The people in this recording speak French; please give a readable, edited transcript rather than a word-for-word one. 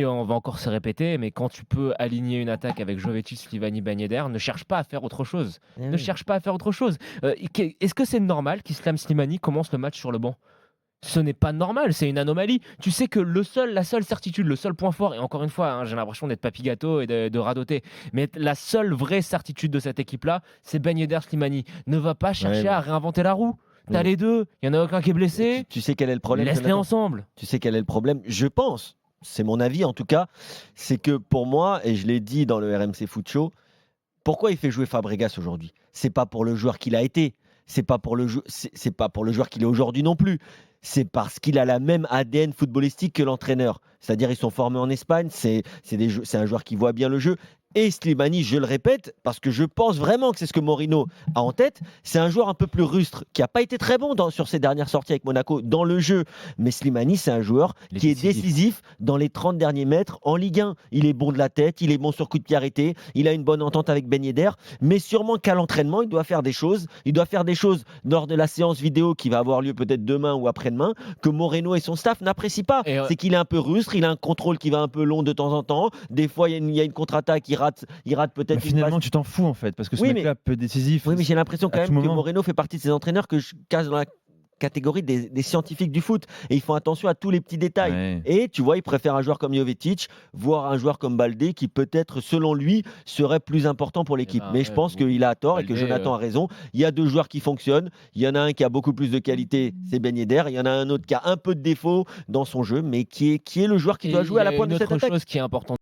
Et on va encore se répéter, mais quand tu peux aligner une attaque avec Jovetic, Slimani, Ben Yedder, ne cherche pas à faire autre chose. Eh Ne oui. cherche pas à faire autre chose. Est-ce que c'est normal qu'Islam Slimani commence le match sur le banc? Ce n'est pas normal, c'est une anomalie. Tu sais que la seule certitude, le seul point fort, et encore une fois, hein, j'ai l'impression d'être Papy Gâteau et de radoter, mais la seule vraie certitude de cette équipe-là, c'est Ben Yedder Slimani. Ne va pas Ouais, chercher à mais réinventer la roue. T'as mmh. les deux, il y en a aucun qui est Et tu blessé, tu sais quel est le problème, laisse-les Jonathan? ensemble. Tu sais quel est le problème? Je pense, c'est mon avis en tout cas, c'est que pour moi, et je l'ai dit dans le RMC Foot Show, pourquoi il fait jouer Fabregas aujourd'hui? C'est pas pour le joueur qu'il a été, c'est pas pour le joueur qu'il est aujourd'hui non plus. C'est parce qu'il a la même ADN footballistique que l'entraîneur. C'est-à-dire ils sont formés en Espagne, c'est un joueur qui voit bien le jeu. Et Slimani, je le répète, parce que je pense vraiment que c'est ce que Mourinho a en tête, c'est un joueur un peu plus rustre, qui n'a pas été très bon sur ses dernières sorties avec Monaco dans le jeu. Mais Slimani, c'est un joueur Il est qui est décisif. décisif dans les 30 derniers mètres en Ligue 1. Il est bon de la tête, il est bon sur coup de pied arrêté, il a une bonne entente avec Ben Yedder, mais sûrement qu'à l'entraînement, il doit faire des choses. Il doit faire des choses lors de la séance vidéo qui va avoir lieu peut-être demain ou après-demain, que Moreno et son staff n'apprécient pas. Et C'est qu'il est un peu rustre, il a un contrôle qui va un peu long de temps en temps. Des fois, il y a une contre-attaque, il rate Mais peut-être une passe. finalement, tu t'en fous en fait, parce que ce Oui, mais mec-là peut être décisif oui, mais j'ai l'impression quand à tout même que moment. Moreno fait partie de ces entraîneurs que je casse dans la catégorie des scientifiques du foot. Et ils font attention à tous les petits détails. Ouais. Et tu vois, il préfère un joueur comme Jovetic, voire un joueur comme Baldé, qui peut-être, selon lui, serait plus important pour eh l'équipe. ben, Mais je pense qu'il a tort et que Baldé, Jonathan a raison. Il y a deux joueurs qui fonctionnent. Il y en a un qui a beaucoup plus de qualité, c'est Ben Yedder. Il y en a un autre qui a un peu de défaut dans son jeu, mais qui est le joueur qui et doit il jouer y à la a pointe une de cette autre attaque. chose qui est importante.